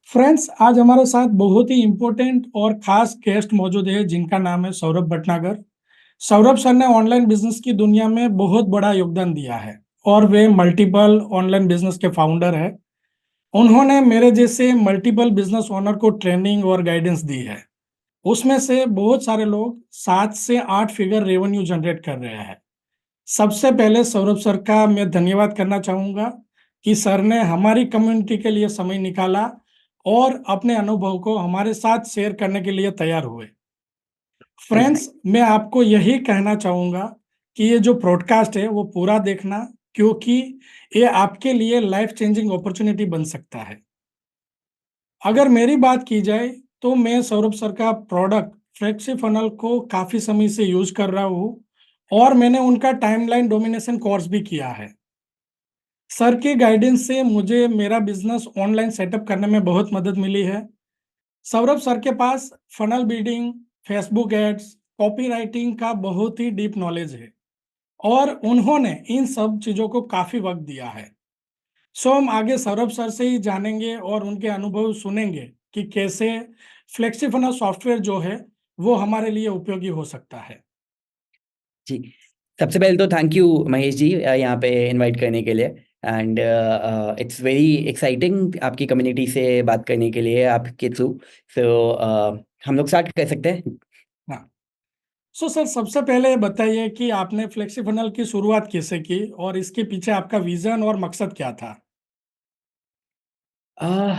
Friends, आज हमारे साथ बहुत ही इम्पोर्टेंट और खास गेस्ट मौजूद है जिनका नाम है सौरभ भटनागर। सौरभ सर ने ऑनलाइन बिजनेस की दुनिया में बहुत बड़ा योगदान दिया है और वे मल्टीपल ऑनलाइन बिजनेस के फाउंडर है। उन्होंने मेरे जैसे मल्टीपल बिजनेस ओनर को ट्रेनिंग और गाइडेंस दी है। उसमें से बहुत सारे लोग 7 से 8 फिगर रेवेन्यू जनरेट कर रहे हैं। सबसे पहले सौरभ सर का मैं धन्यवाद करना चाहूंगा कि सर ने हमारी कम्युनिटी के लिए समय निकाला और अपने अनुभव को हमारे साथ शेयर करने के लिए तैयार हुए। फ्रेंड्स, मैं आपको यही कहना चाहूंगा कि ये जो पॉडकास्ट है वो पूरा देखना, क्योंकि ये आपके लिए लाइफ चेंजिंग अपॉर्चुनिटी बन सकता है। अगर मेरी बात की जाए तो मैं सौरभ सर का प्रोडक्ट फ्लेक्सी फनल को काफी समय से यूज कर रहा हूँ और मैंने उनका टाइमलाइन डोमिनेशन कोर्स भी किया है। सर के गाइडेंस से मुझे मेरा बिजनेस ऑनलाइन सेटअप करने में बहुत मदद मिली है। सौरभ सर के पास funnel building, Facebook ads, copy writing का बहुत ही डीप नॉलेज है और उन्होंने इन सब चीज़ों को काफ़ी वक्त दिया है। सो हम आगे सौरभ सर से ही जानेंगे और उनके अनुभव सुनेंगे कि कैसे फ्लेक्सी फनल सॉफ्टवेयर जो है वो हमारे लिए उपयोगी हो सकता है। जी। सबसे पहले तो थैंक यू महेश जी, यहाँ पे इनवाइट करने के लिए। एंड इट्स वेरी एक्साइटिंग आपकी कम्युनिटी से बात करने के लिए आपके थ्रू। सो हम लोग स्टार्ट कर सकते हैं। हाँ। सो सर, सबसे पहले बताइए कि आपने फ्लेक्सी फनल की शुरुआत कैसे की और इसके पीछे आपका विजन और मकसद क्या था।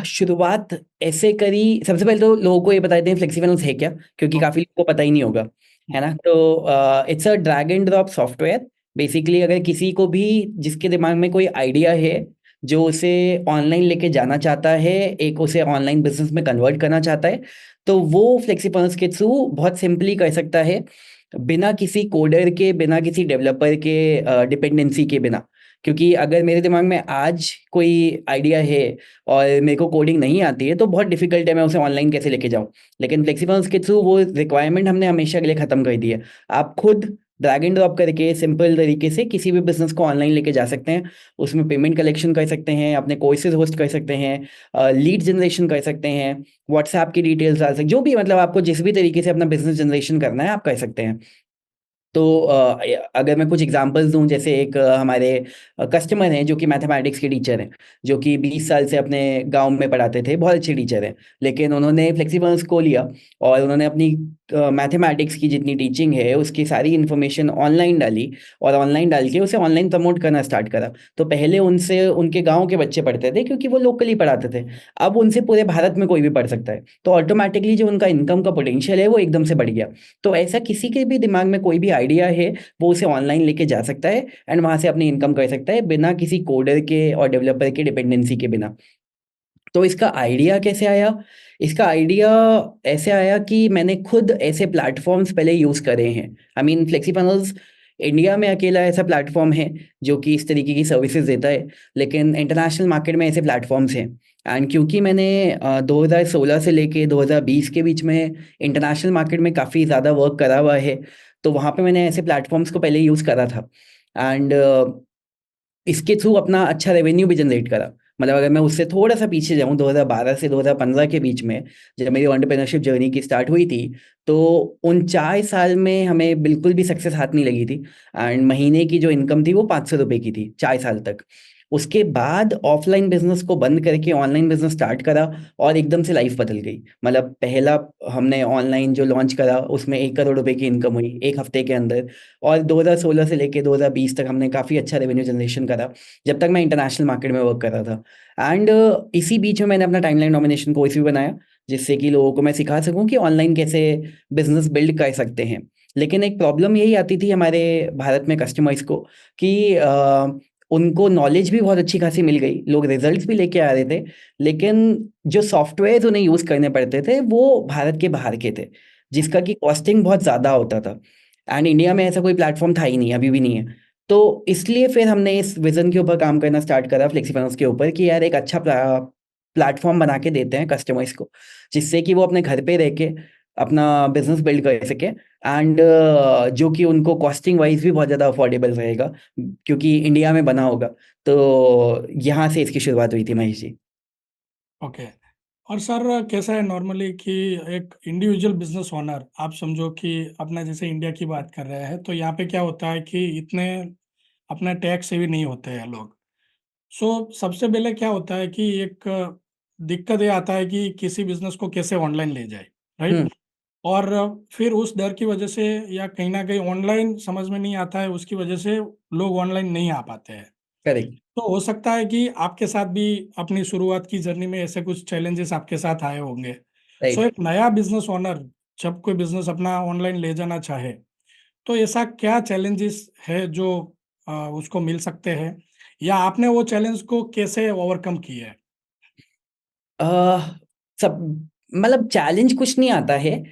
शुरुआत ऐसे करी। सबसे पहले तो लोगों को ये बता दें फ्लेक्सिबल है क्या, क्योंकि काफ़ी लोगों को पता ही नहीं होगा, है ना। तो it's a drag and drop software. Basically अगर किसी को भी जिसके दिमाग में कोई आइडिया है जो उसे ऑनलाइन लेके जाना चाहता है, एक उसे ऑनलाइन बिजनेस में कन्वर्ट करना चाहता है, तो वो फ्लेक्सिबल्स के थ्रू बहुत सिंपली कर सकता है, बिना किसी कोडर के, बिना किसी डेवलपर के डिपेंडेंसी के बिना। क्योंकि अगर मेरे दिमाग में आज कोई आइडिया है और मेरे को कोडिंग नहीं आती है तो बहुत डिफिकल्ट है मैं उसे ऑनलाइन कैसे लेके जाऊं। लेकिन फ्लेक्सिबल्स के थ्रू वो रिक्वायरमेंट हमने हमेशा के लिए खत्म कर दी है। आप खुद ड्रैग एंड ड्रॉप करके सिंपल तरीके से किसी भी बिजनेस को ऑनलाइन लेके जा सकते हैं। उसमें पेमेंट कलेक्शन कर सकते हैं, अपने कोर्सेज होस्ट कर सकते हैं, लीड जनरेशन कर सकते हैं, व्हाट्सएप की डिटेल्स डाल सकते, जो भी मतलब आपको जिस भी तरीके से अपना बिजनेस जनरेशन करना है आप कर सकते हैं। तो अगर मैं कुछ एग्जांपल्स दूं, जैसे एक हमारे कस्टमर हैं जो कि मैथमेटिक्स के टीचर हैं, जो कि 20 साल से अपने गांव में पढ़ाते थे, बहुत अच्छे टीचर हैं। लेकिन उन्होंने फ्लेक्सिबल्स को लिया और उन्होंने अपनी मैथमेटिक्स की जितनी टीचिंग है उसकी सारी इन्फॉर्मेशन ऑनलाइन डाली और ऑनलाइन डाल के उसे ऑनलाइन प्रमोट करना स्टार्ट करा। तो पहले उनसे उनके गाँव के बच्चे पढ़ते थे क्योंकि वो लोकली पढ़ाते थे। अब उनसे पूरे भारत में कोई भी पढ़ सकता है, तो ऑटोमेटिकली जो उनका इनकम का पोटेंशियल है वो एकदम से बढ़ गया। तो ऐसा किसी के भी दिमाग में कोई भी आइडिया है वो उसे ऑनलाइन लेके जा सकता है एंड वहां से अपनी इनकम कर सकता है, बिना किसी कोडर के और डेवलपर के डिपेंडेंसी के बिना। तो इसका आइडिया कैसे आया? इसका आइडिया ऐसे आया कि मैंने खुद ऐसे प्लेटफॉर्म्स पहले यूज करे हैं। आई मीन फ्लेक्सीपनल्स इंडिया में अकेला ऐसा प्लेटफॉर्म है जो कि इस तरीके की सर्विसेज देता है, लेकिन इंटरनेशनल मार्केट में ऐसे प्लेटफॉर्म्स हैं। एंड क्योंकि मैंने 2016 से लेके 2020 के बीच में इंटरनेशनल मार्केट में काफ़ी ज़्यादा वर्क करा हुआ है, तो वहाँ पे मैंने ऐसे प्लेटफॉर्म्स को पहले यूज़ करा था। एंड इसके थ्रू अपना अच्छा रेवेन्यू भी जनरेट करा। मतलब अगर मैं उससे थोड़ा सा पीछे जाऊं, 2012 से 2015 के बीच में जब मेरी एंटरप्रेन्योरशिप जर्नी की स्टार्ट हुई थी, तो उन 4 साल में हमें बिल्कुल भी सक्सेस हाथ नहीं लगी थी। एंड महीने की जो इनकम थी वो 500 रुपये की थी 4 साल तक। उसके बाद ऑफलाइन बिजनेस को बंद करके ऑनलाइन बिजनेस स्टार्ट करा और एकदम से लाइफ बदल गई। मतलब पहला हमने ऑनलाइन जो लॉन्च करा उसमें 1 करोड़ रुपए की इनकम हुई एक हफ्ते के अंदर। और 2016 से लेके 2020 तक हमने काफ़ी अच्छा रेवेन्यू जनरेशन करा, जब तक मैं इंटरनेशनल मार्केट में वर्क कर रहा था। एंड इसी बीच में मैंने अपना टाइमलाइन डोमिनेशन कोर्स भी बनाया, जिससे कि लोगों को मैं सिखा सकूं कि ऑनलाइन कैसे बिजनेस बिल्ड कर सकते हैं। लेकिन एक प्रॉब्लम यही आती थी हमारे भारत में कस्टमर्स को कि उनको नॉलेज भी बहुत अच्छी खासी मिल गई, लोग रिजल्ट्स भी लेके आ रहे थे, लेकिन जो सॉफ्टवेयर उन्हें यूज़ करने पड़ते थे वो भारत के बाहर के थे, जिसका कि कॉस्टिंग बहुत ज़्यादा होता था। एंड इंडिया में ऐसा कोई प्लेटफॉर्म था ही नहीं, अभी भी नहीं है। तो इसलिए फिर हमने इस विजन के ऊपर काम करना स्टार्ट करा, फ्लेक्सीफाइनेंस के ऊपर, कि यार एक अच्छा प्लेटफॉर्म बना के देते हैं कस्टमर्स को, जिससे कि वो अपने घर पे रह के अपना बिजनेस बिल्ड कर सके। एंड जो कि उनको कॉस्टिंग वाइज भी बहुत ज़्यादा अफोर्डेबल रहेगा, क्योंकि इंडिया में बना होगा। तो यहाँ से इसकी शुरुआत हुई थी महेश जी। ओके। और सर कैसा है नॉर्मली कि एक इंडिविजुअल बिजनेस ओनर, आप समझो कि अपना जैसे इंडिया की बात कर रहे हैं, तो यहाँ पे क्या होता है कि इतने अपना टैक्स सेवी नहीं होते हैं लोग। सो सबसे पहले क्या होता है कि एक दिक्कत ये आता है कि किसी बिजनेस को कैसे ऑनलाइन ले जाए, हम्म। राइट। और फिर उस डर की वजह से या कहीं ना कहीं ऑनलाइन समझ में नहीं आता है, उसकी वजह से लोग ऑनलाइन नहीं आ पाते हैं। करेक्ट। तो हो सकता है कि आपके साथ भी अपनी शुरुआत की जर्नी में ऐसे कुछ चैलेंजेस आपके साथ आए होंगे। सो राइट। एक नया बिजनेस ओनर जब कोई बिजनेस अपना ऑनलाइन ले जाना चाहे, तो ऐसा क्या चैलेंजेस है जो उसको मिल सकते हैं, या आपने वो चैलेंज को कैसे ओवरकम किया है? अह, सब मतलब चैलेंज कुछ नहीं आता है।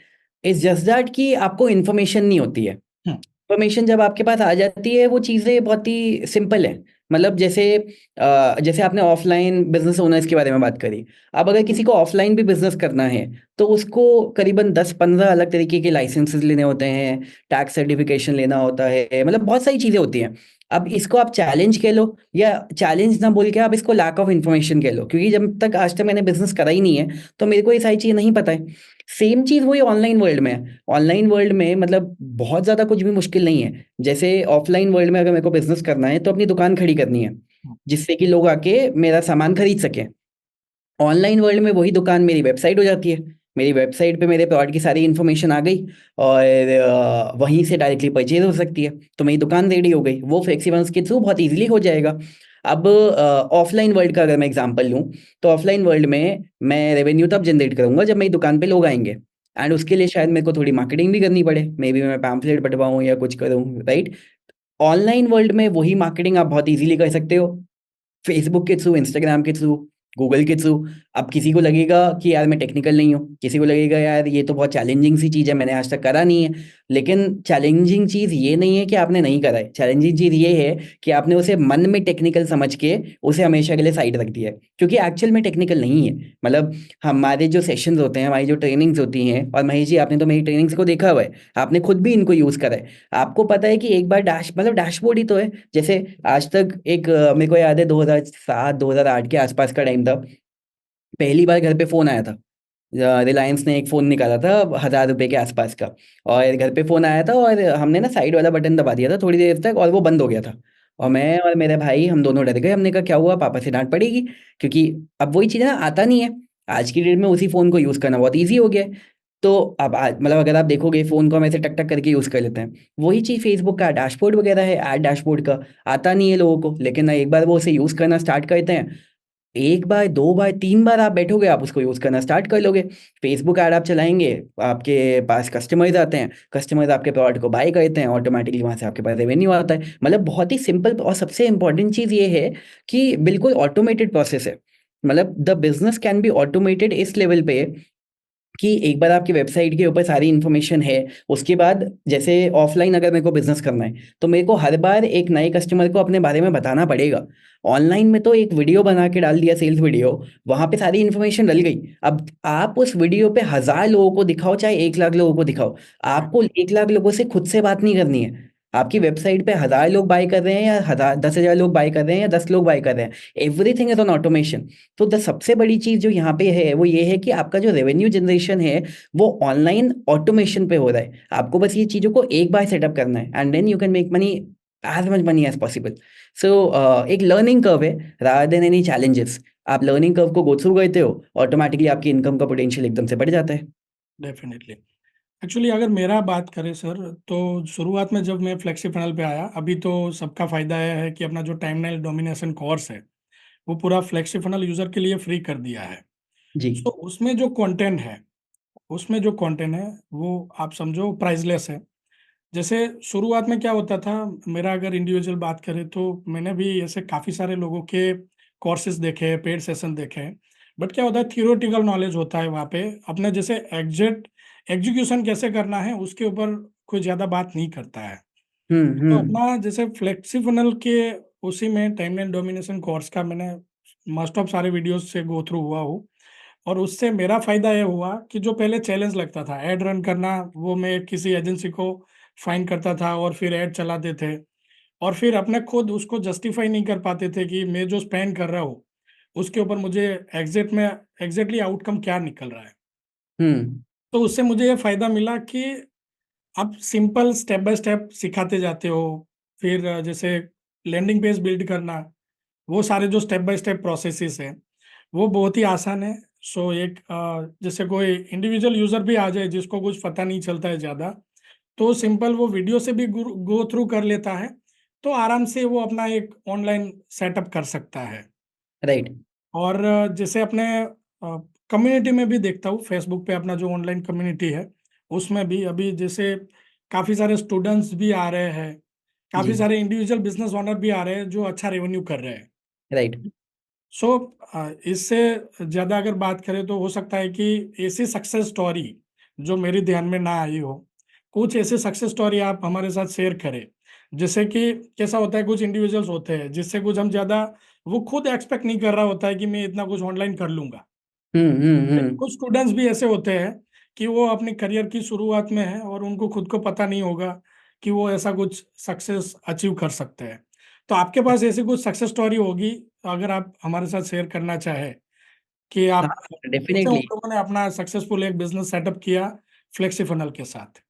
इट्स जस्ट दैट कि आपको इन्फॉर्मेशन नहीं होती है। हम्म। इन्फॉर्मेशन जब आपके पास आ जाती है वो चीज़ें बहुत ही सिंपल है। मतलब जैसे आपने ऑफलाइन बिजनेस ओनर्स के बारे में बात करी। अब अगर किसी को ऑफलाइन भी बिजनेस करना है तो उसको करीबन 10-15 अलग तरीके के लाइसेंसेस लेने होते हैं, टैक्स सर्टिफिकेशन लेना होता है, मतलब बहुत सारी चीज़ें होती हैं। अब इसको आप चैलेंज कह लो या चैलेंज ना बोल के आप इसको लैक ऑफ इन्फॉर्मेशन कह लो, क्योंकि जब तक आज तक मैंने बिजनेस करा ही नहीं है तो मेरे को ये सारी चीज़ें नहीं पता है। सेम चीज़ वही ऑनलाइन वर्ल्ड में है। ऑनलाइन वर्ल्ड में मतलब बहुत ज़्यादा कुछ भी मुश्किल नहीं है। जैसे ऑफलाइन वर्ल्ड में अगर मेरे को बिजनेस करना है तो अपनी दुकान खड़ी करनी है जिससे कि लोग आके मेरा सामान खरीद सकें। ऑनलाइन वर्ल्ड में वही दुकान मेरी वेबसाइट हो जाती है। मेरी वेबसाइट पे मेरे प्रोडक्ट की सारी इन्फॉर्मेशन आ गई और वहीं से डायरेक्टली परचेज हो सकती है, तो मेरी दुकान रेडी हो गई। वो फ्लेक्सिबल्स के थ्रू बहुत इजीली हो जाएगा। अब ऑफलाइन वर्ल्ड का अगर मैं एग्जांपल लूँ तो ऑफलाइन वर्ल्ड में मैं रेवेन्यू तब जनरेट करूंगा जब मेरी दुकान पे लोग आएंगे। एंड उसके लिए शायद मेरे को थोड़ी मार्केटिंग भी करनी पड़े, मे बी मैं पैम्फलेट बंटवाऊँ या कुछ करूँ, राइट। ऑनलाइन वर्ल्ड में वही मार्केटिंग आप बहुत इजीली कर सकते हो, फेसबुक के थ्रू, इंस्टाग्राम के थ्रू, गूगल के थ्रू। अब किसी को लगेगा कि यार मैं टेक्निकल नहीं हूँ, किसी को लगेगा यार ये तो बहुत चैलेंजिंग सी चीज़ है, मैंने आज तक करा नहीं है। लेकिन चैलेंजिंग चीज़ ये नहीं है कि आपने नहीं करा है, चैलेंजिंग चीज़ ये है कि आपने उसे मन में टेक्निकल समझ के उसे हमेशा के लिए साइड रख दिया है, क्योंकि एक्चुअल में टेक्निकल नहीं है। मतलब हमारे जो सेशंस होते हैं, हमारी जो ट्रेनिंग्स होती हैं, और महेश जी आपने तो मेरी ट्रेनिंग्स को देखा हुआ है, आपने खुद भी इनको यूज़ करा है। आपको पता है कि एक बार डैशबोर्ड ही तो है। जैसे आज तक मेरे को याद है 2007-2008 के आसपास का टाइम था, पहली बार घर पे फ़ोन आया था। रिलायंस ने एक फ़ोन निकाला था 1000 रुपये के आसपास का, और घर पे फ़ोन आया था और हमने ना साइड वाला बटन दबा दिया था थोड़ी देर तक और वो बंद हो गया था। और मैं और मेरे भाई हम दोनों डर गए, हमने कहा क्या हुआ, पापा से डांट पड़ेगी। क्योंकि अब वही चीज़ है ना, आता नहीं है। आज की डेट में उसी फ़ोन को यूज़ करना बहुत ईजी हो गया है। तो अब मतलब अगर आप देखोगे फ़ोन को हम ऐसे टक टक करके यूज़ कर लेते हैं। वही चीज़ फेसबुक का डैशबोर्ड वगैरह है, ऐड डैशबोर्ड का आता नहीं है लोगों को, लेकिन एक बार वो उसे यूज़ करना स्टार्ट करते हैं, एक बार, दो बार, तीन बार आप बैठोगे, आप उसको यूज़ करना स्टार्ट कर लोगे। फेसबुक ऐड आप चलाएंगे, आपके पास कस्टमर्स आते हैं, कस्टमर्स आपके प्रोडक्ट को बाय करते हैं, ऑटोमेटिकली वहाँ से आपके पास रेवेन्यू आता है। मतलब बहुत ही सिंपल, और सबसे इंपॉर्टेंट चीज़ ये है कि बिल्कुल ऑटोमेटेड प्रोसेस है। मतलब the business can be automated इस लेवल पे कि एक बार आपकी वेबसाइट के ऊपर सारी इन्फॉर्मेशन है, उसके बाद जैसे ऑफलाइन अगर मेरे को बिजनेस करना है तो मेरे को हर बार एक नए कस्टमर को अपने बारे में बताना पड़ेगा। ऑनलाइन में तो एक वीडियो बना के डाल दिया, सेल्स वीडियो, वहां पे सारी इन्फॉर्मेशन डल गई। अब आप उस वीडियो पे 1000 लोगों को दिखाओ चाहे 1 लाख लोगों को दिखाओ, आपको 1 लाख लोगों से खुद से बात नहीं करनी है। आपकी वेबसाइट पे 1000 लोग बाय कर रहे हैं या 10,000 लोग बाय कर रहे हैं या 10 लोग बाय कर रहे हैं, एवरीथिंग इज ऑन ऑटोमेशन। तो द सबसे बड़ी चीज जो यहाँ पे है वो ये है कि आपका जो रेवेन्यू जनरेशन है वो ऑनलाइन ऑटोमेशन पे हो रहा है। आपको बस ये चीजों को एक बार सेटअप करना है and then you can make money, as much money as possible. So एक लर्निंग कर्व है रादर देन एनी चैलेंजेस। आप लर्निंग कर्व को गो थ्रू करते हो, ऑटोमेटिकली आपकी इनकम का पोटेंशियल एकदम से बढ़ जाता है। डेफिनेटली। एक्चुअली अगर मेरा बात करें सर, तो शुरुआत में जब मैं फ्लेक्सी फनल पे आया, अभी तो सबका फायदा यह है कि अपना जो टाइमलाइन डोमिनेशन कोर्स है वो पूरा फ्लेक्सी फनल यूजर के लिए फ्री कर दिया है। जी। सो उसमें जो कंटेंट है वो आप समझो प्राइसलेस है। जैसे शुरुआत में क्या होता था, मेरा अगर इंडिविजुअल बात करें तो मैंने भी ऐसे काफ़ी सारे लोगों के कोर्सेज देखे हैं, पेड सेशन देखे हैं। बट क्या होता है, थियोरेटिकल नॉलेज होता है वहाँ पे, अपने जैसे एग्जैक्ट एग्जीक्यूशन कैसे करना है उसके ऊपर कोई ज़्यादा बात नहीं करता है। तो हम्म। अपना जैसे फ्लेक्सिफनल के उसी में टाइमलाइन डोमिनेशन कोर्स का मैंने मोस्ट ऑफ सारे वीडियोस से गो थ्रू हुआ हूँ। और उससे मेरा फायदा ये हुआ कि जो पहले चैलेंज लगता था ऐड रन करना, वो मैं किसी एजेंसी को फाइन करता था और फिर ऐड चलाते थे, और फिर अपने खुद उसको जस्टिफाई नहीं कर पाते थे कि मैं जो स्पेंड कर रहा हूँ उसके ऊपर मुझे एग्जैक्टली आउटकम क्या निकल रहा है। हम्म। तो उससे मुझे ये फायदा मिला कि आप सिंपल स्टेप बाय स्टेप सिखाते जाते हो। फिर जैसे लैंडिंग पेज बिल्ड करना, वो सारे जो स्टेप बाय स्टेप प्रोसेसेस है वो बहुत ही आसान है। सो एक जैसे कोई इंडिविजुअल यूजर भी आ जाए जिसको कुछ पता नहीं चलता है ज़्यादा, तो सिंपल वो वीडियो से भी गो थ्रू कर लेता है, तो आराम से वो अपना एक ऑनलाइन सेटअप कर सकता है। राइट। और जैसे अपने कम्युनिटी में भी देखता हूँ, फेसबुक पे अपना जो ऑनलाइन कम्युनिटी है उसमें भी अभी जैसे काफ़ी सारे स्टूडेंट्स भी आ रहे हैं, काफ़ी जी। सारे इंडिविजुअल बिजनेस ओनर भी आ रहे हैं जो अच्छा रेवेन्यू कर रहे हैं। राइट। सो इससे ज़्यादा अगर बात करें तो हो सकता है कि ऐसी सक्सेस स्टोरी जो मेरे ध्यान में ना आई हो, कुछ ऐसे सक्सेस स्टोरी आप हमारे साथ शेयर करें। जैसे कि कैसा होता है, कुछ इंडिविजुअल्स होते हैं जिससे कुछ हम ज़्यादा, वो खुद एक्सपेक्ट नहीं कर रहा होता है कि मैं इतना कुछ ऑनलाइन कर लूंगा। कुछ स्टूडेंट्स भी ऐसे होते हैं कि वो अपने करियर की शुरुआत में है और उनको खुद को पता नहीं होगा कि वो ऐसा कुछ सक्सेस अचीव कर सकते हैं। तो आपके पास ऐसी कुछ सक्सेस स्टोरी होगी, अगर आप हमारे साथ शेयर करना चाहे कि हाँ, आप कैसे उन डेफिनेटली। लोगों ने अपना सक्सेसफुल एक बिजनेस सेटअप किया फ्लेक्सी फनल के साथ।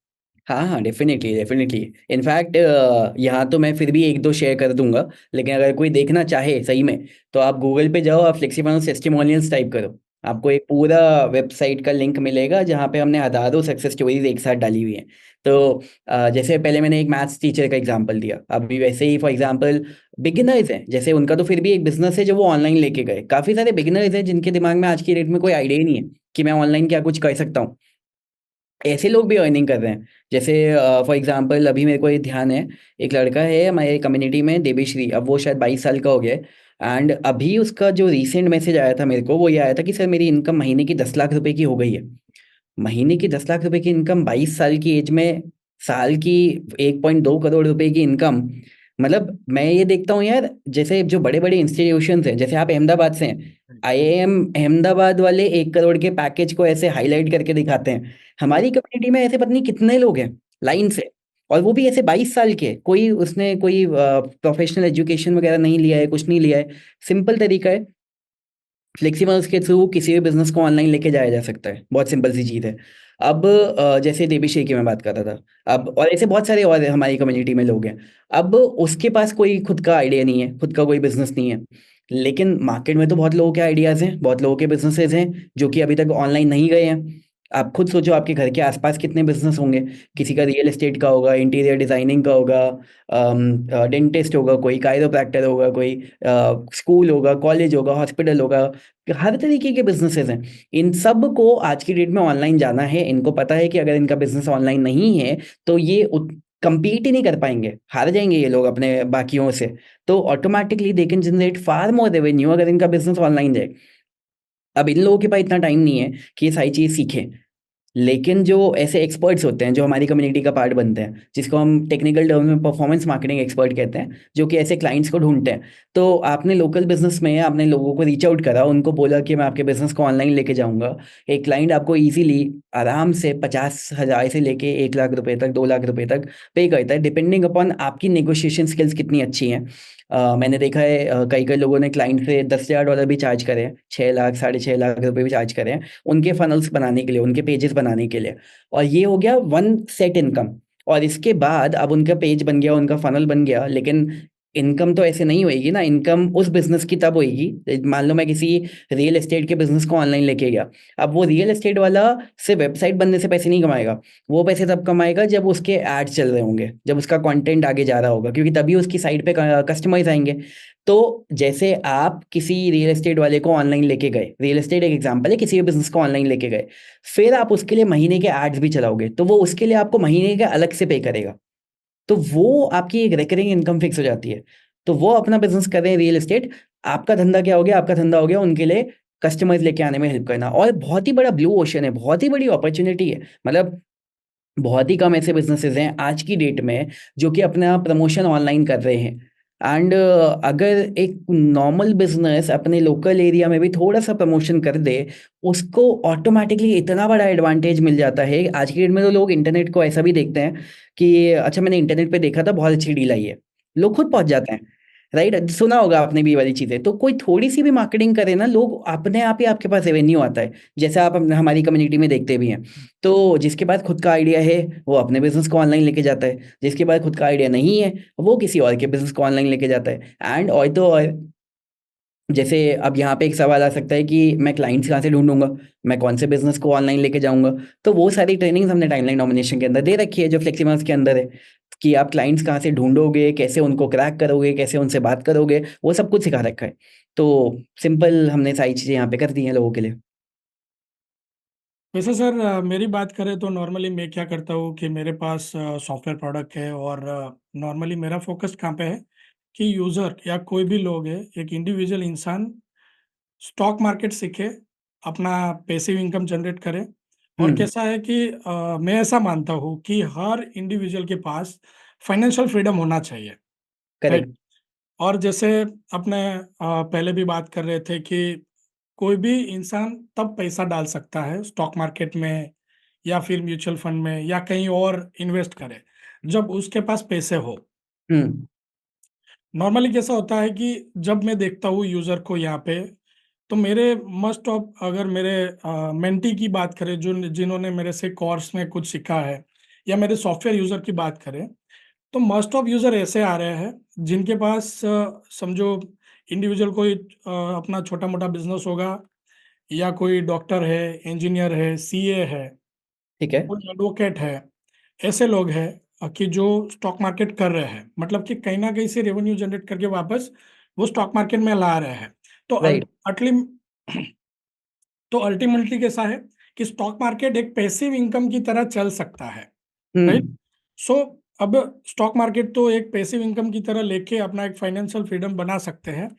हाँ हाँ, डेफिनेटली डेफिनेटली। इनफैक्ट यहाँ तो मैं फिर भी एक दो शेयर कर दूंगा, लेकिन अगर कोई देखना चाहे सही में, तो आप गूगल पे जाओ, आप फ्लेक्सिबल टेस्टिमोनियल्स टाइप करो, आपको एक पूरा वेबसाइट का लिंक मिलेगा जहाँ पे हमने हजारों सक्सेस स्टोरीज एक साथ डाली हुई हैं। तो जैसे पहले मैंने एक मैथ्स टीचर का एग्जांपल दिया, अभी वैसे ही फॉर एग्जांपल बिगिनर्स हैं, जैसे उनका तो फिर भी एक बिजनेस है जो वो ऑनलाइन लेके गए। काफ़ी सारे बिगिनर्स हैं जिनके दिमाग में आज की डेट में कोई आइडिया ही नहीं है कि मैं ऑनलाइन क्या कुछ कर सकता हूँ। ऐसे लोग भी अर्निंग कर रहे हैं। जैसे फॉर एग्जांपल अभी मेरे को ये ध्यान है, एक लड़का है हमारे कम्युनिटी में, देवेश्री, अब वो शायद 22 साल का हो गया है। एंड अभी उसका जो रीसेंट मैसेज आया था मेरे को, वो ये आया था कि सर मेरी इनकम महीने की 10 लाख रुपए की हो गई है। महीने की 10 लाख रुपए की इनकम 22 साल की एज में, साल की 1.2 करोड़ रुपए की इनकम। मतलब मैं ये देखता हूँ यार, जैसे जो बड़े बड़े इंस्टीट्यूशन हैं, जैसे आप अहमदाबाद से हैं, आईआईएम अहमदाबाद वाले 1 करोड़ के पैकेज को ऐसे हाईलाइट करके दिखाते हैं। हमारी कम्युनिटी में ऐसे पता नहीं कितने लोग हैं लाइन से, और वो भी ऐसे 22 साल के, कोई उसने कोई प्रोफेशनल एजुकेशन वगैरह नहीं लिया है, कुछ नहीं लिया है। सिंपल तरीका है, फ्लेक्सिबल्स के थ्रू किसी भी बिजनेस को ऑनलाइन लेके जाया जा सकता है, बहुत सिंपल सी चीज़ है। अब जैसे देवी की मैं बात कर रहा था, अब और ऐसे बहुत सारे और हमारी कम्युनिटी में लोग हैं। अब उसके पास कोई खुद का आइडिया नहीं है, खुद का कोई बिजनेस नहीं है, लेकिन मार्केट में तो बहुत लोगों के आइडियाज़ हैं, बहुत लोगों के बिजनेसेस हैं जो कि अभी तक ऑनलाइन नहीं गए हैं। आप खुद सोचो, आपके घर के आसपास कितने बिजनेस होंगे। किसी का रियल एस्टेट का होगा, इंटीरियर डिजाइनिंग का होगा, डेंटिस्ट होगा, कोई कायरोप्रैक्टर होगा, कोई स्कूल होगा, कॉलेज होगा, हॉस्पिटल होगा। हर तरीके के बिजनेसेस हैं। इन सब को आज की डेट में ऑनलाइन जाना है। इनको पता है कि अगर इनका बिजनेस ऑनलाइन नहीं है तो ये कंपीट ही नहीं कर पाएंगे, हार जाएंगे ये लोग अपने बाकियों से। तो automatically they can generate far more revenue अगर इनका बिजनेस ऑनलाइन जाए। अब इन लोगों के पास इतना टाइम नहीं है कि ये सारी चीज़ सीखें, लेकिन जो ऐसे एक्सपर्ट्स होते हैं जो हमारी कम्युनिटी का पार्ट बनते हैं, जिसको हम टेक्निकल टर्म में परफॉर्मेंस मार्केटिंग एक्सपर्ट कहते हैं, जो कि ऐसे क्लाइंट्स को ढूंढते हैं। तो आपने लोकल बिजनेस में आपने लोगों को रीच आउट करा, उनको बोला कि मैं आपके बिजनेस को ऑनलाइन लेके जाऊंगा। एक क्लाइंट आपको इजीली आराम से 50,000 से लेके 1 लाख रुपए तक, 2 लाख रुपए तक पे करता है, डिपेंडिंग अपॉन आपकी नेगोशिएशन स्किल्स कितनी अच्छी हैं। मैंने देखा है कई कई लोगों ने क्लाइंट से $10,000 भी चार्ज करे हैं, 6 लाख, 6.5 लाख रुपए भी चार्ज करे हैं उनके फनल्स बनाने के लिए, उनके पेजेस बनाने के लिए। और ये हो गया वन सेट इनकम। और इसके बाद अब उनका पेज बन गया, उनका फनल बन गया, लेकिन इनकम तो ऐसे नहीं होएगी ना। इनकम उस बिजनेस की तब होएगी, मान लो मैं किसी रियल एस्टेट के बिजनेस को ऑनलाइन लेके गया। अब वो रियल एस्टेट वाला सिर्फ वेबसाइट बनने से पैसे नहीं कमाएगा, वो पैसे तब कमाएगा जब उसके एड चल रहे होंगे, जब उसका कंटेंट आगे जा रहा होगा, क्योंकि तभी उसकी साइट पे कस्टमर्स आएंगे। तो जैसे आप किसी रियल एस्टेट वाले को ऑनलाइन लेके गए, रियल एस्टेट एक एग्जांपल है, किसी भी बिजनेस को ऑनलाइन लेके गए, फिर आप उसके लिए महीने के एड्स भी चलाओगे, तो वो उसके लिए आपको महीने का अलग से पे करेगा। तो वो आपकी एक रिकरिंग इनकम फिक्स हो जाती है। तो वो अपना बिजनेस कर रहे हैं रियल एस्टेट, आपका धंधा क्या हो गया, आपका धंधा हो गया उनके लिए कस्टमर्स लेके आने में हेल्प करना। और बहुत ही बड़ा ब्लू ओशन है, बहुत ही बड़ी अपॉर्चुनिटी है। मतलब बहुत ही कम ऐसे बिजनेसेस हैं आज की डेट में जो कि अपना प्रमोशन ऑनलाइन कर रहे हैं। एंड अगर एक नॉर्मल बिजनेस अपने लोकल एरिया में भी थोड़ा सा प्रमोशन कर दे, उसको ऑटोमेटिकली इतना बड़ा एडवांटेज मिल जाता है। आज की डेट में तो लोग इंटरनेट को ऐसा भी देखते हैं कि अच्छा मैंने इंटरनेट पे देखा था बहुत अच्छी डील आई है, लोग खुद पहुंच जाते हैं। राइट, सुना होगा आपने भी ये वाली चीजें। तो कोई थोड़ी सी भी मार्केटिंग करे ना, लोग अपने आप ही आपके पास रेवेन्यू आता है, जैसे आप हमारी कम्युनिटी में देखते भी हैं। तो जिसके पास खुद का आइडिया है वो अपने बिजनेस को ऑनलाइन लेके जाता है, जिसके पास खुद का आइडिया नहीं है वो किसी और के बिजनेस को ऑनलाइन लेके जाता है। एंड और तो और, जैसे अब यहाँ पे एक सवाल आ सकता है कि मैं क्लाइंट्स कहाँ से ढूंढूंगा, मैं कौन से बिजनेस को ऑनलाइन लेके जाऊंगा। तो वो सारी ट्रेनिंग्स हमने टाइमलाइन डोमिनेशन के अंदर दे रखी है, जो फ्लेक्सिमर्स के अंदर है, कि आप क्लाइंट्स कहाँ से ढूंढोगे, कैसे उनको क्रैक करोगे, कैसे उनसे बात करोगे, वो सब कुछ सिखा रखा है। तो सिंपल हमने सारी चीज़ें यहाँ पे कर दी हैं लोगों के लिए। वैसे सर, मेरी बात करें तो नॉर्मली मैं क्या करता हूँ कि मेरे पास सॉफ्टवेयर प्रोडक्ट है, और नॉर्मली मेरा फोकस कहाँ पे है कि यूजर या कोई भी लोग है, एक इंडिविजुअल इंसान स्टॉक मार्केट सीखे, अपना पैसिव इनकम जनरेट करे। और हम्म। कैसा है कि मैं ऐसा मानता हूँ कि हर इंडिविजुअल के पास फाइनेंशियल फ्रीडम होना चाहिए, राइट। करेक्ट। और जैसे अपने पहले भी बात कर रहे थे कि कोई भी इंसान तब पैसा डाल सकता है स्टॉक मार्केट में या फिर म्यूचुअल फंड में या कहीं और इन्वेस्ट करे, जब उसके पास पैसे हो। हम्म। नॉर्मली कैसा होता है कि जब मैं देखता हूँ यूजर को यहाँ पे, तो मेरे मस्ट ऑफ, अगर मेरे मेंटी की बात करें जो जिन्होंने मेरे से कोर्स में कुछ सीखा है, या मेरे सॉफ्टवेयर यूजर की बात करें, तो मोस्ट ऑफ यूजर ऐसे आ रहे हैं जिनके पास समझो इंडिविजुअल कोई अपना छोटा मोटा बिजनेस होगा, या कोई डॉक्टर है, इंजीनियर है, सीए है, ठीक है। कोई एडवोकेट है। ऐसे लोग हैं कि जो स्टॉक मार्केट कर रहे हैं, मतलब कि कहीं ना कहीं से रेवेन्यू जनरेट करके वापस वो स्टॉक मार्केट में ला रहे हैं। तो राइट। अल्टली तो अल्टीमेटली कैसा है कि स्टॉक मार्केट एक पैसिव इनकम की तरह चल सकता है, राइट। हम्म। सो अब स्टॉक मार्केट तो एक पैसिव इनकम की तरह लेके अपना एक फाइनेंशियल फ्रीडम बना सकते हैं।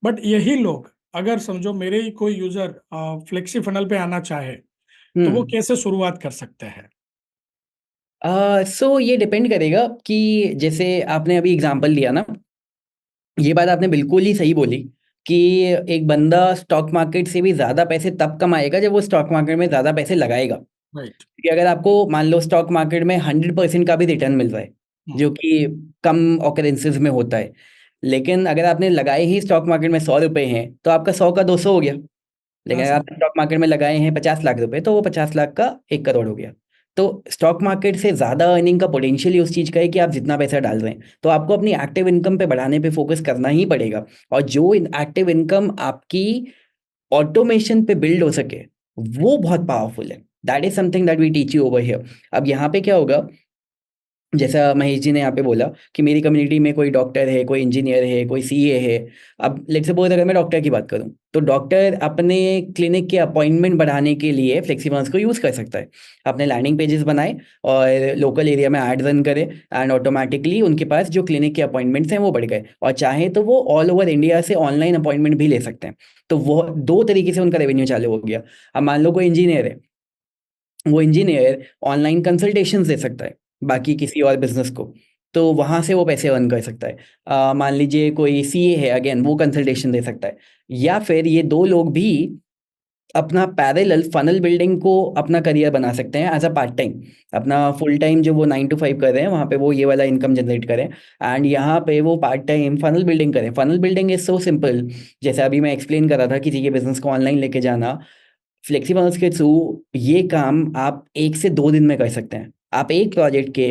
बट यही लोग, अगर समझो मेरे ही कोई यूजर फ्लेक्सी फनल पे आना चाहे, तो वो हम्म। कैसे शुरुआत कर सकते हैं? सो ये डिपेंड करेगा कि जैसे आपने अभी एग्जांपल दिया ना, ये बात आपने बिल्कुल ही सही बोली कि एक बंदा स्टॉक मार्केट से भी ज़्यादा पैसे तब कमाएगा जब वो स्टॉक मार्केट में ज़्यादा पैसे लगाएगा। राइट। कि अगर आपको मान लो स्टॉक मार्केट में 100% का भी रिटर्न मिल रहा है, जो कि कम ऑकरेंसेज में होता है, लेकिन अगर आपने लगाए ही स्टॉक मार्केट में 100 रुपए हैं तो आपका 100 का 200 हो गया। हाँ लेकिन अगर सर। आपने स्टॉक मार्केट में लगाए हैं 50 लाख रुपए तो वो 50 लाख का 1 करोड़ हो गया। तो स्टॉक मार्केट से ज़्यादा अर्निंग का पोटेंशियल ही उस चीज़ का है कि आप जितना पैसा डाल रहे हैं, तो आपको अपनी एक्टिव इनकम पे बढ़ाने पे फोकस करना ही पड़ेगा। और जो एक्टिव इनकम आपकी ऑटोमेशन पे बिल्ड हो सके वो बहुत पावरफुल है। That is something that we teach you over here. अब यहाँ पे क्या होगा, जैसा महेश जी ने यहाँ पे बोला कि मेरी कम्युनिटी में कोई डॉक्टर है, कोई इंजीनियर है, कोई सीए है। अब लेट्स सपोज अगर मैं डॉक्टर की बात करूँ, तो डॉक्टर अपने क्लिनिक के अपॉइंटमेंट बढ़ाने के लिए फ्लेक्सीमर्स को यूज़ कर सकता है। अपने लैंडिंग पेजेस बनाए और लोकल एरिया में ऐड रन करे, एंड ऑटोमेटिकली उनके पास जो क्लिनिक के अपॉइंटमेंट्स हैं वो बढ़ गए, और चाहे तो वो ऑल ओवर इंडिया से ऑनलाइन अपॉइंटमेंट भी ले सकते हैं। तो वो दो तरीके से उनका रेवेन्यू चालू हो गया। अब मान लो कोई इंजीनियर है, वो इंजीनियर ऑनलाइन कंसल्टेशंस दे सकता है बाकी किसी और बिजनेस को, तो वहां से वो पैसे अर्न कर सकता है। मान लीजिए कोई सीए है, अगेन वो कंसल्टेशन दे सकता है। या फिर ये दो लोग भी अपना पैरेलल फनल बिल्डिंग को अपना करियर बना सकते हैं एज अ पार्ट टाइम। अपना फुल टाइम जो वो 9 to 5 कर रहे हैं वहाँ पे वो ये वाला इनकम जनरेट करें, एंड यहाँ पे वो पार्ट टाइम फनल बिल्डिंग करें। Funnel building is so simple, जैसे अभी मैं एक्सप्लेन कर रहा था किसी के बिजनेस को ऑनलाइन लेके जाना। फ्लेक्सिबल्स के थ्रू ये काम आप 1 से 2 दिन में कर सकते हैं। आप एक प्रोजेक्ट के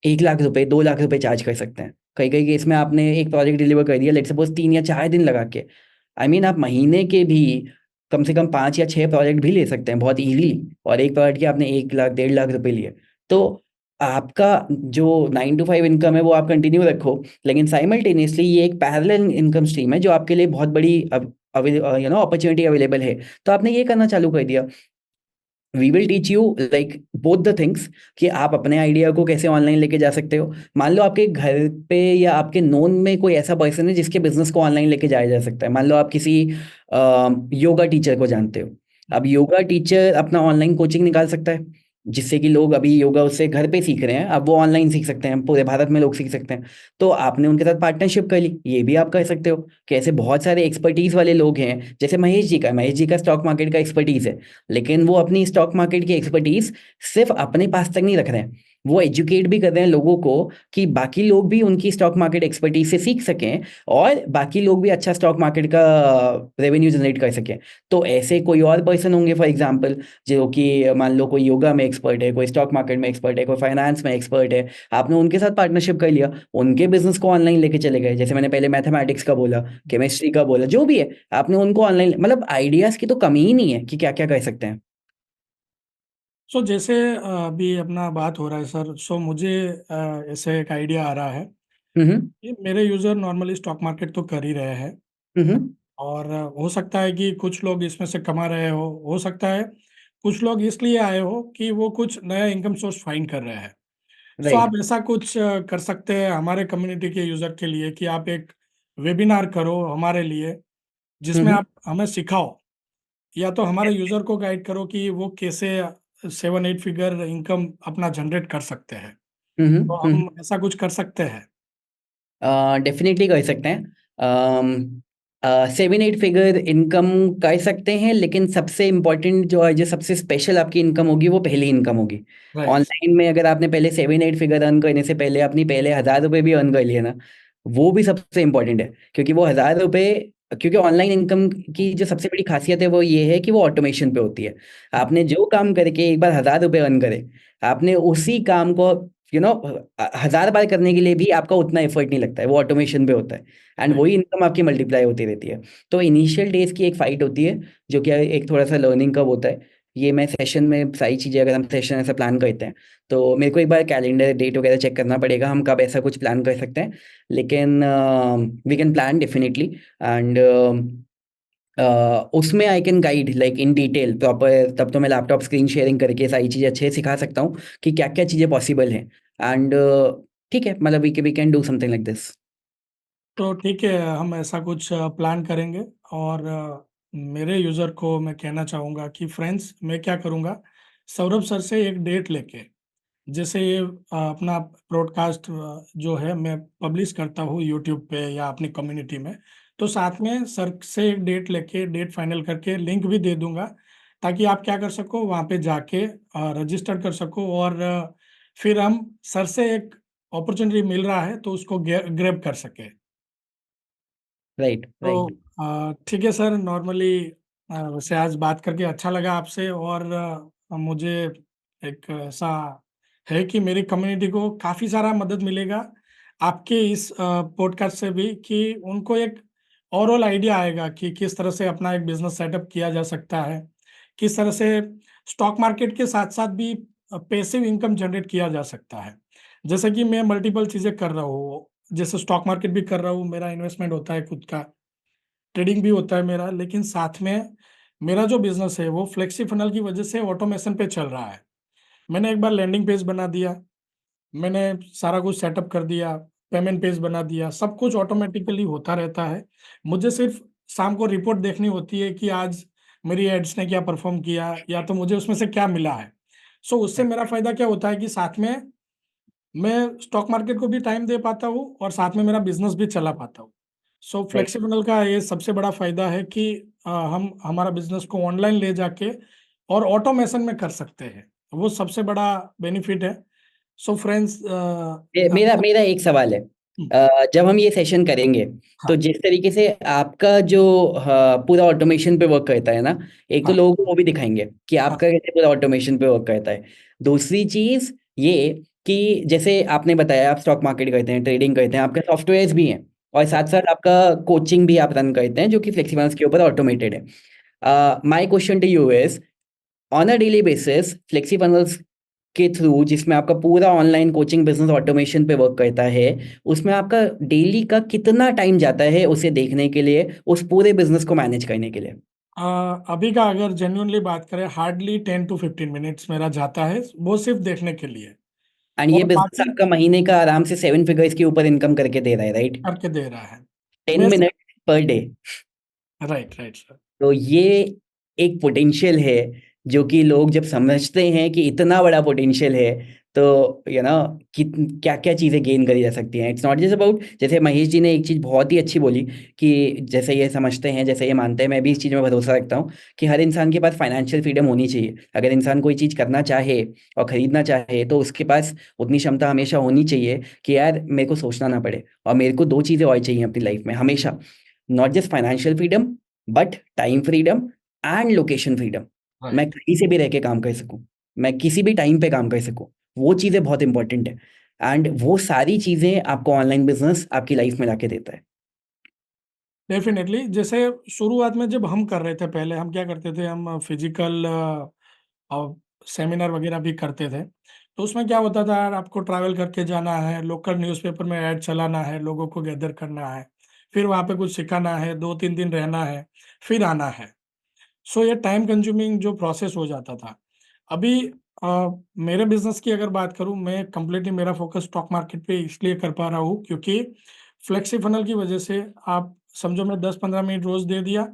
1 लाख रुपए 2 लाख रुपए चार्ज कर सकते हैं। कई कई केस में आपने एक प्रोजेक्ट डिलीवर कर दिया, लेट्स सपोज 3 या 4 दिन लगा के। आई मीन आप महीने के भी कम से कम 5 या 6 प्रोजेक्ट भी ले सकते हैं बहुत इजीली, और एक प्रोजेक्ट के आपने 1 लाख 1.5 लाख रुपए लिए। तो आपका जो 9 to 5 इनकम है वो आप कंटिन्यू रखो, लेकिन साइमल्टेनियसली ये एक पैरेलल इनकम स्ट्रीम है जो आपके लिए बहुत बड़ी अपॉर्चुनिटी अवेलेबल है। तो आपने ये करना चालू कर दिया। We will teach you like both the things, कि आप अपने आइडिया को कैसे ऑनलाइन लेके जा सकते हो। मान लो आपके घर पे या आपके नोन में कोई ऐसा पर्सन है जिसके बिजनेस को ऑनलाइन लेके जाया जा सकता है। मान लो आप किसी योगा टीचर को जानते हो। अब योगा टीचर अपना ऑनलाइन कोचिंग निकाल सकता है, जिससे कि लोग अभी योगा उससे घर पे सीख रहे हैं, अब वो ऑनलाइन सीख सकते हैं, पूरे भारत में लोग सीख सकते हैं। तो आपने उनके साथ पार्टनरशिप कर ली, ये भी आप कर सकते हो। कैसे बहुत सारे एक्सपर्टीज वाले लोग हैं, जैसे महेश जी का स्टॉक मार्केट का एक्सपर्टीज है, लेकिन वो अपनी स्टॉक मार्केट की एक्सपर्टीज सिर्फ अपने पास तक नहीं रख रहे हैं, वो एजुकेट भी कर रहे हैं लोगों को कि बाकी लोग भी उनकी स्टॉक मार्केट एक्सपर्टीज से सीख सकें और बाकी लोग भी अच्छा स्टॉक मार्केट का रेवेन्यू जनरेट कर सकें। तो ऐसे कोई और पर्सन होंगे फॉर एग्जांपल, जो कि मान लो कोई योगा में एक्सपर्ट है, कोई स्टॉक मार्केट में एक्सपर्ट है, कोई फाइनेंस में एक्सपर्ट है, आपने उनके साथ पार्टनरशिप कर लिया, उनके बिजनेस को ऑनलाइन लेके चले गए। जैसे मैंने पहले मैथमेटिक्स का बोला, केमिस्ट्री का बोला, जो भी है आपने उनको ऑनलाइन, मतलब आइडियाज की तो कमी ही नहीं है कि क्या क्या कर सकते हैं। सो जैसे अभी अपना बात हो रहा है सर, सो मुझे ऐसे एक आइडिया आ रहा है हम्म कि मेरे यूजर नॉर्मली स्टॉक मार्केट तो कर ही रहे हैं, हम्म और हो सकता है कि कुछ लोग इसमें से कमा रहे हो सकता है कुछ लोग इसलिए आए हो कि वो कुछ नया इनकम सोर्स फाइंड कर रहे हैं। सो आप राइट। ऐसा कुछ कर सकते हैं हमारे कम्युनिटी के यूजर के लिए कि आप एक वेबिनार करो हमारे लिए, जिसमें हम्म आप हमें सिखाओ, या तो हमारे यूजर को गाइड करो कि वो कैसे 7-8 फिगर इनकम अपना जनरेट कर सकते हैं। तो हम्म। हम ऐसा कुछ कर सकते हैं। डेफिनेटली कर सकते हैं। 7-8 फिगर इनकम कर सकते हैं, लेकिन सबसे इम्पोर्टेंट जो है, जो सबसे स्पेशल आपकी इनकम होगी, वो पहली इनकम होगी। राइट। ऑनलाइन में अगर आपने पहले 7-8 फिगर अर्न करने से पहले अपनी पहले 1,000 रुपये भी अर्न कर लिए ना, वो भी सबसे इम्पोर्टेंट है। क्योंकि वो 1,000 रुपये, क्योंकि ऑनलाइन इनकम की जो सबसे बड़ी खासियत है वो ये है कि वो ऑटोमेशन पे होती है। आपने जो काम करके एक बार 1,000 रुपये अर्न करे, आपने उसी काम को 1,000 बार करने के लिए भी आपका उतना एफर्ट नहीं लगता है, वो ऑटोमेशन पे होता है। And right. वही इनकम आपकी मल्टीप्लाई होती रहती है। तो इनिशियल डेज की एक फाइट होती है, जो कि एक थोड़ा सा लर्निंग कर्व होता है। ये मैं सेशन में सारी चीज़ें, अगर हम सेशन ऐसा प्लान करते हैं, तो मेरे को एक बार कैलेंडर डेट वगैरह चेक करना पड़ेगा, हम कब ऐसा कुछ प्लान कर सकते हैं। लेकिन we can plan definitely. And उसमें I can guide like in detail proper. तब तो मैं लैपटॉप स्क्रीन शेयरिंग करके सारी चीज़ें अच्छे से सिखा सकता हूँ कि क्या क्या चीज़ें पॉसिबल हैं। एंड ठीक है, मतलब we can do something like this. तो ठीक है, हम ऐसा कुछ प्लान करेंगे। और मेरे यूजर को मैं कहना चाहूँगा कि फ्रेंड्स, मैं क्या करूँगा, सौरभ सर से एक डेट लेके, जैसे ये अपना ब्रॉडकास्ट जो है मैं पब्लिश करता हूँ यूट्यूब पे या अपनी कम्युनिटी में, तो साथ में सर से एक डेट लेके, डेट फाइनल करके लिंक भी दे दूंगा, ताकि आप क्या कर सको, वहाँ पे जाके रजिस्टर कर सको, और फिर हम सर से एक अपॉर्चुनिटी मिल रहा है तो उसको ग्रैब कर सके। राइट तो राइट। ठीक है सर, नॉर्मली वैसे आज बात करके अच्छा लगा आपसे, और मुझे एक ऐसा है कि मेरी कम्युनिटी को काफ़ी सारा मदद मिलेगा आपके इस पॉडकास्ट से भी, कि उनको एक ओवरऑल आइडिया आएगा कि किस तरह से अपना एक बिजनेस सेटअप किया जा सकता है, किस तरह से स्टॉक मार्केट के साथ साथ भी पैसिव इनकम जनरेट किया जा सकता है। जैसे कि मैं मल्टीपल चीज़ें कर रहा हूँ, जैसे स्टॉक मार्केट भी कर रहा हूँ, मेरा इन्वेस्टमेंट होता है खुद का, ट्रेडिंग भी होता है मेरा, लेकिन साथ में मेरा जो बिजनेस है वो फ्लेक्सी फनल की वजह से ऑटोमेशन पे चल रहा है। मैंने एक बार लैंडिंग पेज बना दिया, मैंने सारा कुछ सेटअप कर दिया, पेमेंट पेज बना दिया, सब कुछ ऑटोमेटिकली होता रहता है। मुझे सिर्फ शाम को रिपोर्ट देखनी होती है कि आज मेरी एड्स ने क्या परफॉर्म किया, या तो मुझे उसमें से क्या मिला है। सो उससे मेरा फायदा क्या होता है कि साथ में मैं स्टॉक मार्केट को भी टाइम दे पाता हूँ और साथ में मेरा बिजनेस भी चला पाता हूँ। सो राइट। फ्लेक्सिबल का ये सबसे बड़ा फायदा है कि हम हमारा बिजनेस को ऑनलाइन ले जाके और ऑटोमेशन में कर सकते हैं, वो सबसे बड़ा बेनिफिट है। सो फ्रेंड्स, मेरा मेरा एक सवाल है। जब हम ये सेशन करेंगे, तो हाँ। जिस तरीके से आपका जो पूरा ऑटोमेशन पे वर्क करता है ना, एक तो हाँ। लोगों को वो भी दिखाएंगे कि हाँ। आपका कैसे पूरा ऑटोमेशन पे वर्क करता है। दूसरी चीज ये कि जैसे आपने बताया आप स्टॉक मार्केट करते हैं, ट्रेडिंग करते हैं, आपके सॉफ्टवेयर्स भी हैं, और साथ साथ आपका कोचिंग भी आप रन करते हैं, जो कि फ्लेक्सिबल्स के ऊपर ऑटोमेटेड है। My question to you is, on a daily basis flexi funnels के थ्रू, जिसमें आपका पूरा ऑनलाइन कोचिंग बिजनेस ऑटोमेशन पे वर्क करता है, उसमें आपका डेली का कितना टाइम जाता है उसे देखने के लिए, उस पूरे बिजनेस को मैनेज करने के लिए? अभी का अगर जेन्युइनली बात करें, हार्डली 10 to 15 मिनट्स मेरा जाता है वो सिर्फ देखने के लिए, एंड ये और बिजनेस बाकी आपका महीने का आराम से 7 फिगर्स के ऊपर इनकम करके दे रहा है, राइट? करके दे रहा है। 10 मिनट वैसे per day. Right, right sir. तो ये एक पोटेंशियल है जो कि लोग जब समझते हैं कि इतना बड़ा पोटेंशियल है, तो यू नो कि क्या क्या चीज़ें गेन करी जा सकती हैं। इट्स नॉट जस्ट अबाउट, जैसे महेश जी ने एक चीज़ बहुत ही अच्छी बोली कि जैसे ये समझते हैं, जैसे ये मानते हैं, मैं भी इस चीज़ में भरोसा रखता हूँ कि हर इंसान के पास फाइनेंशियल फ्रीडम होनी चाहिए। अगर इंसान कोई चीज़ करना चाहे और खरीदना चाहे तो उसके पास उतनी क्षमता हमेशा होनी चाहिए कि यार मेरे को सोचना ना पड़े। और मेरे को दो चीज़ें और चाहिए अपनी लाइफ में हमेशा, not just financial freedom but time freedom and location freedom. मैं कहीं से भी रह के काम कर सकूं, मैं किसी भी टाइम पे काम कर सकूं, वो चीज़ें बहुत इंपॉर्टेंट है। एंड वो सारी चीज़ें आपको ऑनलाइन बिजनेस आपकी लाइफ में लाके देता है। डेफिनेटली, जैसे शुरुआत में जब हम कर रहे थे, पहले हम क्या करते थे, हम फिजिकल सेमिनार वगैरह भी करते थे। तो उसमें क्या होता था यार, आपको ट्रैवल करके जाना है, लोकल न्यूज़पेपर में ऐड चलाना है, लोगों को गैदर करना है, फिर वहाँ पे कुछ सिखाना है, 2-3 दिन रहना है, फिर आना है। सो ये टाइम कंज्यूमिंग जो प्रोसेस हो जाता था। अभी मेरे बिजनेस की अगर बात करूं, मैं कंप्लीटली मेरा फोकस स्टॉक मार्केट पे इसलिए कर पा रहा हूं क्योंकि फ्लेक्सी फनल की वजह से, आप समझो मैं 10-15 मिनट रोज दे दिया,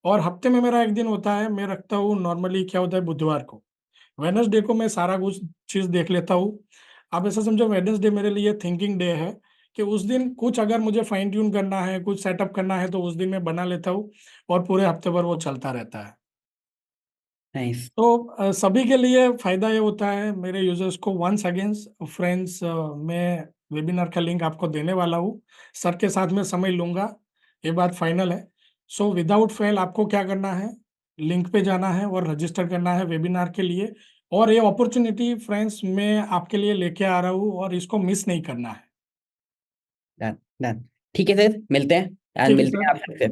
और हफ्ते में मेरा एक दिन होता है, मैं रखता हूँ नॉर्मली, क्या होता है, बुधवार को। वेडनेसडे को मैं सारा कुछ चीज देख लेता हूँ। आप ऐसा समझो वेडनेसडे मेरे लिए थिंकिंग डे है, कि उस दिन कुछ अगर मुझे फाइन ट्यून करना है, कुछ सेटअप करना है, तो उस दिन मैं बना लेता हूँ, और पूरे हफ्ते भर वो चलता रहता है। नाइस। तो सभी के लिए फायदा ये होता है, मेरे यूजर्स को। वंस अगेंस्ट फ्रेंड्स, मैं वेबिनार का लिंक आपको देने वाला हूँ, सर के साथ में समय लूंगा, ये बात फाइनल है। सो विदाउट फेल आपको क्या करना है, लिंक पे जाना है और रजिस्टर करना है वेबिनार के लिए। और ये अपॉर्चुनिटी फ्रेंड्स मैं आपके लिए लेके आ रहा हूँ, और इसको मिस नहीं करना है। Done done. ठीक है सर, मिलते हैं एंड ठीक है मिलते हैं सर। आपसे।